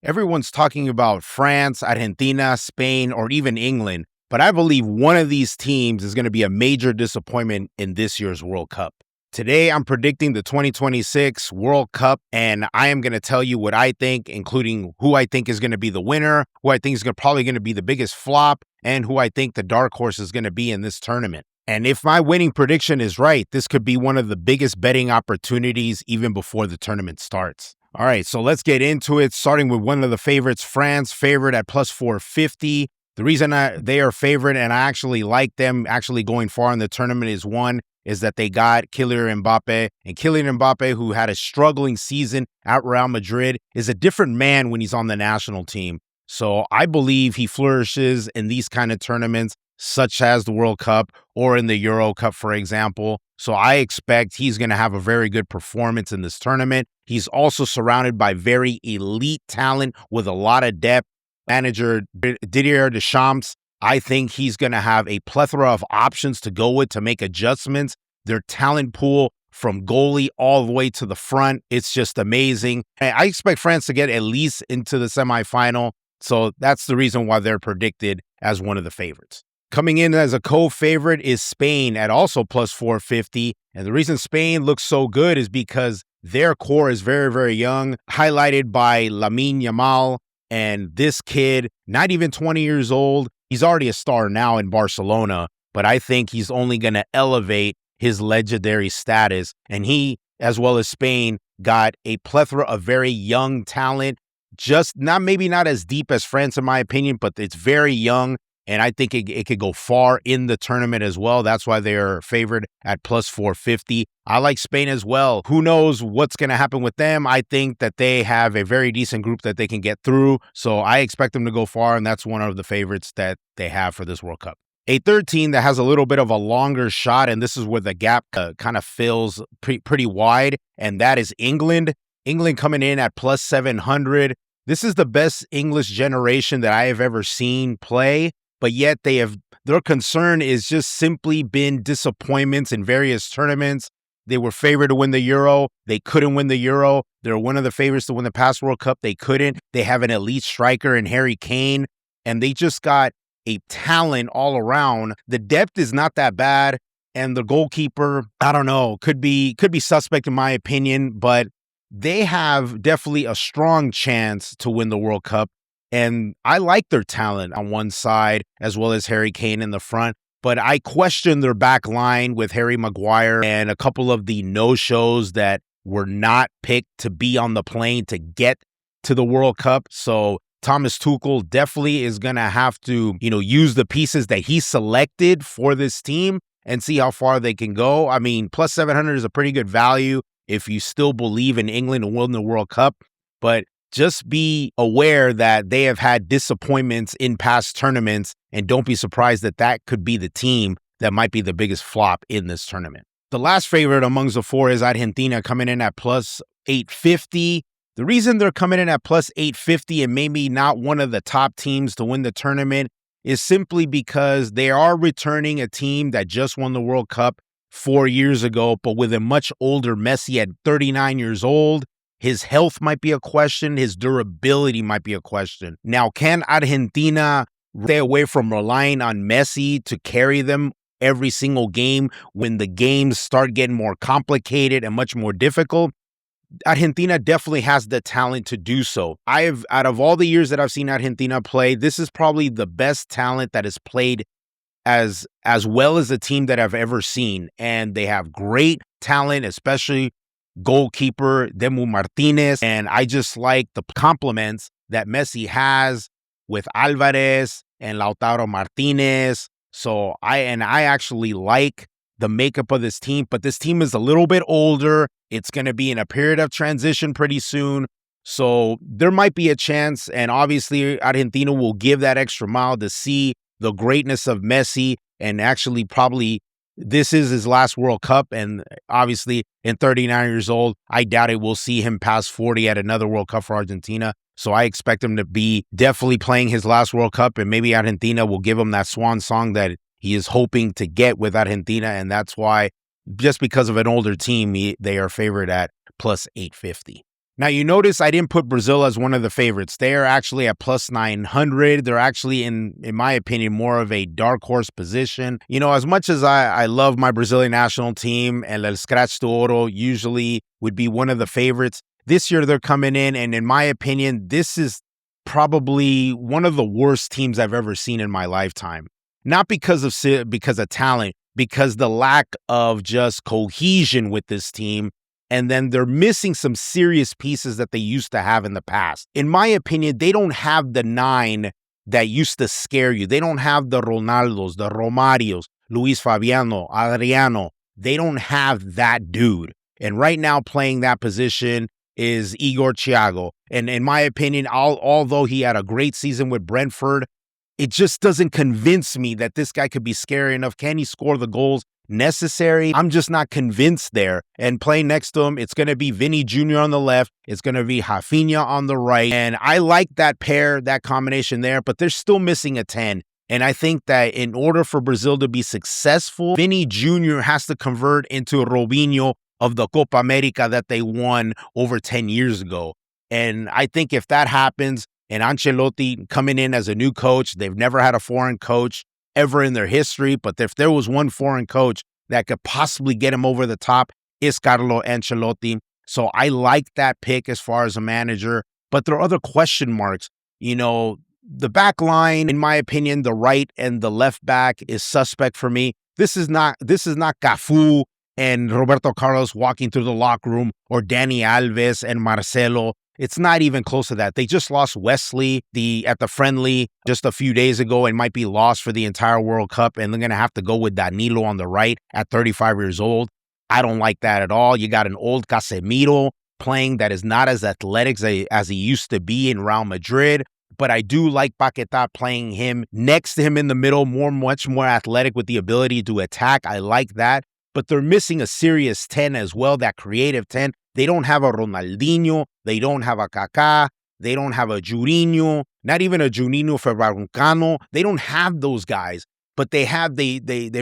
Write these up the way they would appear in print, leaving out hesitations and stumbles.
Everyone's talking about France, Argentina, Spain, or even England, but I believe one of these teams is going to be a major disappointment in this year's World Cup. Today, I'm predicting the 2026 World Cup, and I am going to tell you what I think, including who I think is going to be the winner, who I think is probably going to be the biggest flop, and who I think the dark horse is going to be in this tournament. And if my winning prediction is right, this could be one of the biggest betting opportunities even before the tournament starts. All right, so let's get into it, starting with one of the favorites, France, favored at plus 450. The reason they are favored and I actually like them actually going far in the tournament is that they got Kylian Mbappe. And Kylian Mbappe, who had a struggling season at Real Madrid, is a different man when he's on the national team. So I believe he flourishes in these kind of tournaments, such as the World Cup or in the Euro Cup, for example. So I expect he's going to have a very good performance in this tournament. He's also surrounded by very elite talent with a lot of depth. Manager Didier Deschamps, I think he's going to have a plethora of options to go with to make adjustments. Their talent pool from goalie all the way to the front, it's just amazing. I expect France to get at least into the semifinal. So that's the reason why they're predicted as one of the favorites. Coming in as a co-favorite is Spain at also plus 450. And the reason Spain looks so good is because their core is very, very young, highlighted by Lamine Yamal. And this kid, not even 20 years old, he's already a star now in Barcelona, but I think he's only going to elevate his legendary status. And he, as well as Spain, got a plethora of very young talent, just maybe not as deep as France, in my opinion, but it's very young. And I think it could go far in the tournament as well. That's why they're favored at plus 450. I like Spain as well. Who knows what's going to happen with them? I think that they have a very decent group that they can get through. So I expect them to go far, and that's one of the favorites that they have for this World Cup. A third team that has a little bit of a longer shot, and this is where the gap kind of fills pretty wide, and that is England. England coming in at plus 700. This is the best English generation that I have ever seen play. But yet their concern is just simply been disappointments in various tournaments. They were favored to win the Euro. They couldn't win the Euro. They're one of the favorites to win the past World Cup. They couldn't. They have an elite striker in Harry Kane, and they just got a talent all around. The depth is not that bad, and the goalkeeper, I don't know, could be suspect in my opinion, but they have definitely a strong chance to win the World Cup. And I like their talent on one side, as well as Harry Kane in the front. But I question their back line with Harry Maguire and a couple of the no-shows that were not picked to be on the plane to get to the World Cup. So Thomas Tuchel definitely is going to have to, use the pieces that he selected for this team and see how far they can go. I mean, plus 700 is a pretty good value if you still believe in England to win the World Cup. But just be aware that they have had disappointments in past tournaments, and don't be surprised that could be the team that might be the biggest flop in this tournament. The last favorite amongst the four is Argentina, coming in at plus 850. The reason they're coming in at plus 850 and maybe not one of the top teams to win the tournament is simply because they are returning a team that just won the World Cup 4 years ago, but with a much older Messi at 39 years old. His health might be a question. His durability might be a question. Now, can Argentina stay away from relying on Messi to carry them every single game when the games start getting more complicated and much more difficult? Argentina definitely has the talent to do so. Out of all the years that I've seen Argentina play, this is probably the best talent that has played as well as a team that I've ever seen. And they have great talent, especially goalkeeper Demu Martinez, and I just like the compliments that Messi has with Alvarez and Lautaro Martinez. So I actually like the makeup of this team, but this team is a little bit older. It's going to be in a period of transition pretty soon. So there might be a chance, and obviously Argentina will give that extra mile to see the greatness of Messi, and actually probably this is his last World Cup, and obviously in 39 years old, I doubt it will see him past 40 at another World Cup for Argentina. So I expect him to be definitely playing his last World Cup, and maybe Argentina will give him that swan song that he is hoping to get with Argentina, and that's why, just because of an older team, they are favored at plus 850. Now, you notice I didn't put Brazil as one of the favorites. They are actually at plus 900. They're actually, in my opinion, more of a dark horse position. You know, as much as I love my Brazilian national team, and El Scratch de Oro usually would be one of the favorites, this year they're coming in, and in my opinion, this is probably one of the worst teams I've ever seen in my lifetime. Not because of talent, because the lack of just cohesion with this team. And then they're missing some serious pieces that they used to have in the past. In my opinion, they don't have the 9 that used to scare you. They don't have the Ronaldos, the Romarios, Luis Fabiano, Adriano. They don't have that dude. And right now playing that position is Igor Thiago. And in my opinion, although he had a great season with Brentford, it just doesn't convince me that this guy could be scary enough. Can he score the goals necessary? I'm just not convinced there. And playing next to him, it's going to be Vinny Jr. on the left. It's going to be Rafinha on the right. And I like that pair, that combination there, but they're still missing a 10. And I think that in order for Brazil to be successful, Vinny Jr. has to convert into Robinho of the Copa America that they won over 10 years ago. And I think if that happens, and Ancelotti coming in as a new coach, they've never had a foreign coach ever in their history, but if there was one foreign coach that could possibly get him over the top, it's Carlo Ancelotti. So I like that pick as far as a manager, but there are other question marks. You know, the back line, in my opinion, the right and the left back is suspect for me. This is not Cafu and Roberto Carlos walking through the locker room, or Dani Alves and Marcelo. It's not even close to that. They just lost Wesley at the friendly just a few days ago and might be lost for the entire World Cup. And they're going to have to go with Danilo on the right at 35 years old. I don't like that at all. You got an old Casemiro playing that is not as athletic as he used to be in Real Madrid. But I do like Paquetá playing him next to him in the middle, much more athletic with the ability to attack. I like that. But they're missing a serious 10 as well, that creative 10. They don't have a Ronaldinho. They don't have a Kaká. They don't have a Juninho. Not even a Juninho Ferraruncano. They don't have those guys. But they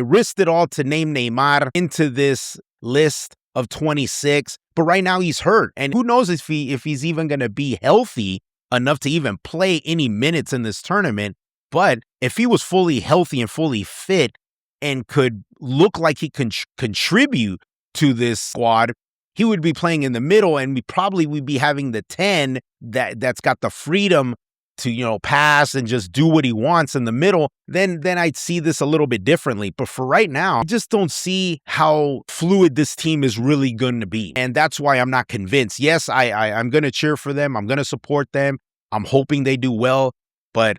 risked it all to name Neymar into this list of 26. But right now he's hurt. And who knows if he's even going to be healthy enough to even play any minutes in this tournament. But if he was fully healthy and fully fit and could look like he can contribute to this squad, he would be playing in the middle, and we'd be having the 10 that's got the freedom to, you know, pass and just do what he wants in the middle. Then I'd see this a little bit differently. But for right now, I just don't see how fluid this team is really going to be. And that's why I'm not convinced. Yes, I'm going to cheer for them. I'm going to support them. I'm hoping they do well. But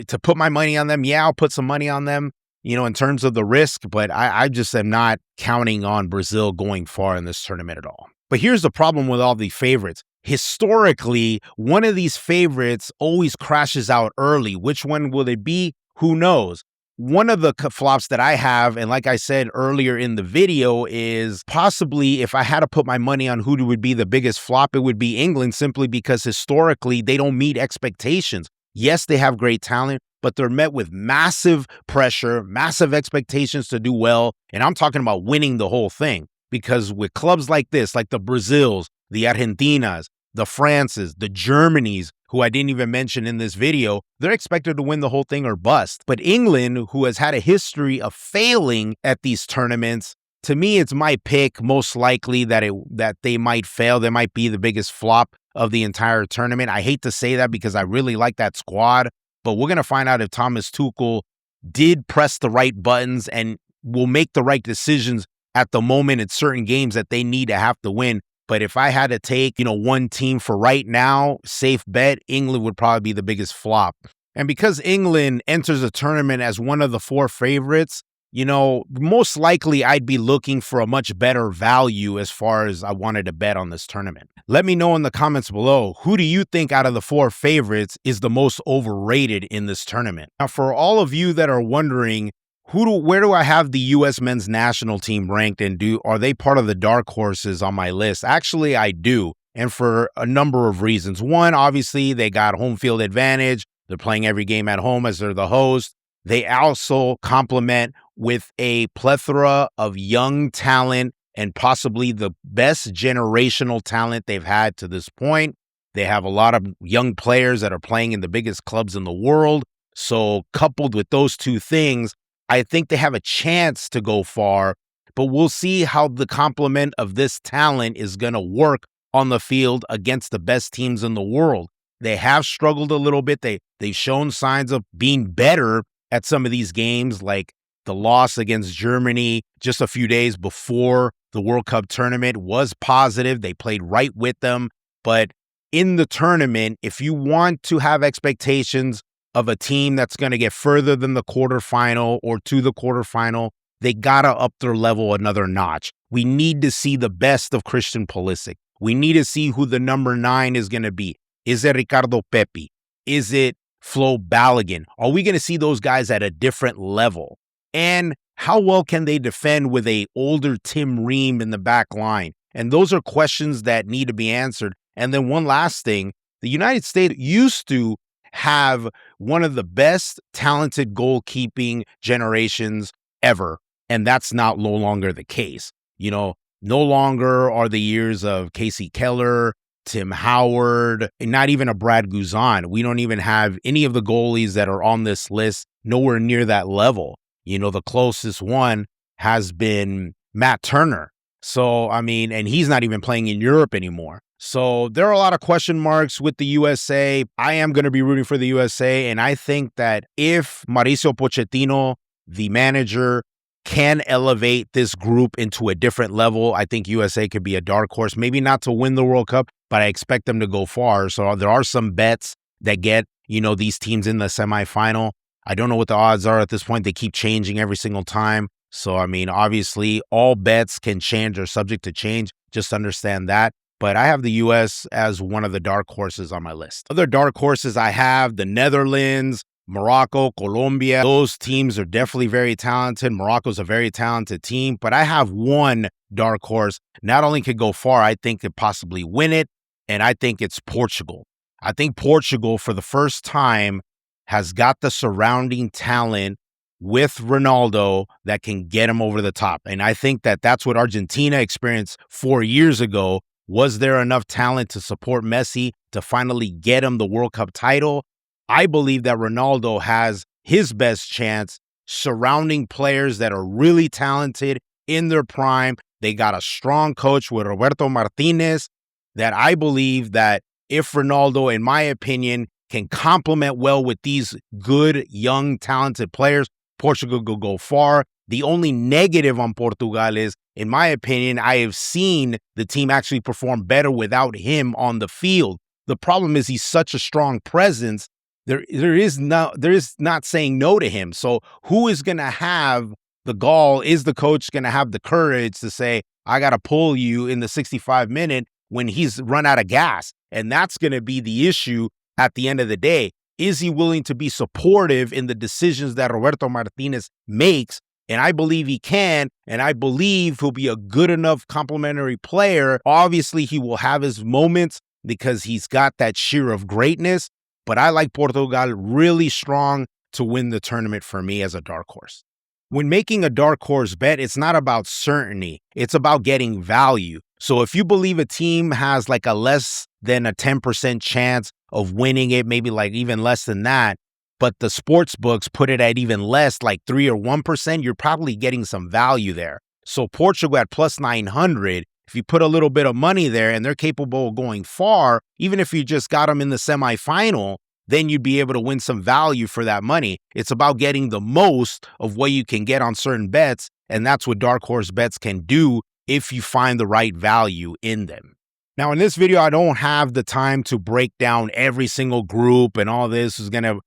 to put my money on them, yeah, I'll put some money on them, you know, in terms of the risk, but I just am not counting on Brazil going far in this tournament at all. But here's the problem with all the favorites. Historically, one of these favorites always crashes out early. Which one will it be? Who knows? One of the flops that I have, and like I said earlier in the video, is possibly if I had to put my money on who would be the biggest flop, it would be England, simply because historically they don't meet expectations. Yes, they have great talent, but they're met with massive pressure, massive expectations to do well. And I'm talking about winning the whole thing, because with clubs like this, like the Brazils, the Argentinas, the Frances, the Germanys, who I didn't even mention in this video, they're expected to win the whole thing or bust. But England, who has had a history of failing at these tournaments, to me, it's my pick most likely that they might fail. They might be the biggest flop of the entire tournament. I hate to say that because I really like that squad, but we're going to find out if Thomas Tuchel did press the right buttons and will make the right decisions at the moment in certain games that they need to have to win. But if I had to take, one team for right now, safe bet, England would probably be the biggest flop. And because England enters the tournament as one of the 4 favorites, most likely I'd be looking for a much better value as far as I wanted to bet on this tournament. Let me know in the comments below, who do you think out of the 4 favorites is the most overrated in this tournament? Now, for all of you that are wondering, where do I have the U.S. men's national team ranked, and are they part of the dark horses on my list? Actually, I do, and for a number of reasons. One, obviously, they got home field advantage. They're playing every game at home as they're the host. They also complement with a plethora of young talent and possibly the best generational talent they've had to this point. They have a lot of young players that are playing in the biggest clubs in the world. So coupled with those two things, I think they have a chance to go far, but we'll see how the complement of this talent is going to work on the field against the best teams in the world. They have struggled a little bit. They've shown signs of being better at some of these games, like the loss against Germany just a few days before the World Cup tournament was positive. They played right with them. But in the tournament, if you want to have expectations of a team that's going to get further than the quarterfinal or to the quarterfinal, they got to up their level another notch. We need to see the best of Christian Pulisic. We need to see who the number 9 is going to be. Is it Ricardo Pepi? Is it Flo Balogun? Are we going to see those guys at a different level? And how well can they defend with a older Tim Ream in the back line? And those are questions that need to be answered. And then one last thing, the United States used to have one of the best talented goalkeeping generations ever. And that's no longer the case. You know, no longer are the years of Casey Keller, Tim Howard, and not even a Brad Guzan. We don't even have any of the goalies that are on this list nowhere near that level. You know, the closest one has been Matt Turner. So, I mean, and he's not even playing in Europe anymore. So there are a lot of question marks with the USA. I am going to be rooting for the USA. And I think that if Mauricio Pochettino, the manager, can elevate this group into a different level, I think USA could be a dark horse. Maybe not to win the World Cup, but I expect them to go far. So there are some bets that get, you know, these teams in the semifinal. I don't know what the odds are at this point. They keep changing every single time. So, I mean, obviously, all bets can change or subject to change. Just understand that. But I have the U.S. as one of the dark horses on my list. Other dark horses I have, the Netherlands, Morocco, Colombia. Those teams are definitely very talented. Morocco's a very talented team. But I have one dark horse. Not only could go far, I think could possibly win it. And I think it's Portugal. I think Portugal, for the first time, has got the surrounding talent with Ronaldo that can get him over the top. And I think that that's what Argentina experienced 4 years ago. Was there enough talent to support Messi to finally get him the World Cup title? I believe that Ronaldo has his best chance surrounding players that are really talented in their prime. They got a strong coach with Roberto Martinez that I believe that if Ronaldo, in my opinion, can complement well with these good, young, talented players, Portugal will go far. The only negative on Portugal is, in my opinion, I have seen the team actually perform better without him on the field. The problem is he's such a strong presence. There is not saying no to him. So who is going to have the gall? Is the coach going to have the courage to say, I got to pull you in the 65-minute when he's run out of gas? And that's going to be the issue at the end of the day. Is he willing to be supportive in the decisions that Roberto Martinez makes? And I believe he can, and I believe he'll be a good enough complementary player. Obviously, he will have his moments because he's got that sheer of greatness, but I like Portugal really strong to win the tournament for me as a dark horse. When making a dark horse bet, it's not about certainty. It's about getting value. So if you believe a team has like a less than a 10% chance of winning it, maybe like even less than that, but the sports books put it at even less, like 3 or 1%, you're probably getting some value there. So Portugal at plus 900, if you put a little bit of money there and they're capable of going far, even if you just got them in the semifinal, then you'd be able to win some value for that money. It's about getting the most of what you can get on certain bets, and that's what dark horse bets can do if you find the right value in them. Now, in this video, I don't have the time to break down every single group, and all this is going to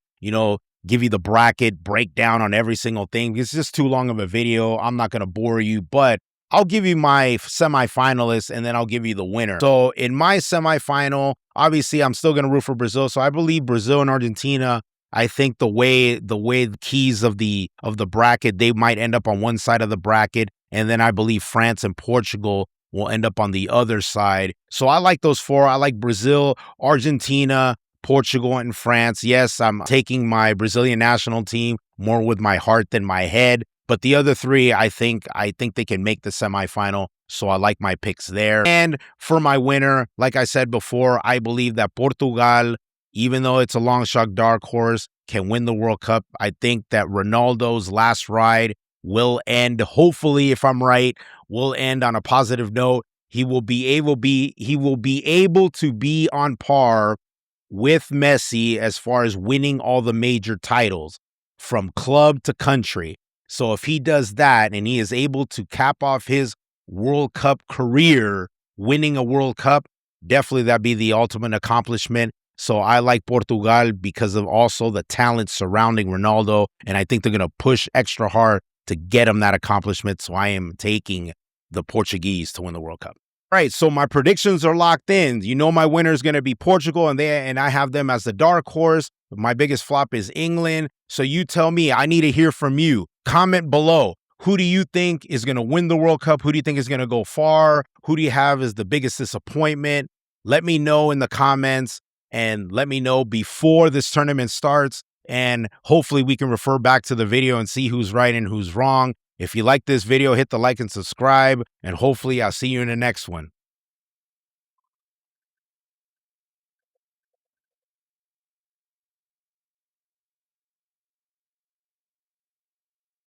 give you the bracket breakdown on every single thing. It's just too long of a video. I'm not going to bore you, but I'll give you my semifinalists and then I'll give you the winner. So in my semifinal, obviously I'm still going to root for Brazil. So I believe Brazil and Argentina, I think the way the keys of the bracket, they might end up on one side of the bracket. And then I believe France and Portugal will end up on the other side. So I like those four. I like Brazil, Argentina, Portugal, and France. Yes, I'm taking my Brazilian national team more with my heart than my head. But the other three, I think they can make the semifinal. So I like my picks there. And for my winner, like I said before, I believe that Portugal, even though it's a long shot dark horse, can win the World Cup. I think that Ronaldo's last ride will end, hopefully, if I'm right, will end on a positive note. He will be able to be on par with Messi as far as winning all the major titles from club to country. So if he does that and he is able to cap off his World Cup career winning a World Cup, definitely that'd be the ultimate accomplishment. So I like Portugal because of also the talent surrounding Ronaldo, and I think they're going to push extra hard to get him that accomplishment. So I am taking the Portuguese to win the World Cup. Right, so my predictions are locked in. You know my winner is going to be Portugal, and I have them as the dark horse. My biggest flop is England. So you tell me, I need to hear from you. Comment below. Who do you think is going to win the World Cup? Who do you think is going to go far? Who do you have as the biggest disappointment? Let me know in the comments, and let me know before this tournament starts. And hopefully we can refer back to the video and see who's right and who's wrong. If you like this video, hit the like and subscribe, and hopefully I'll see you in the next one.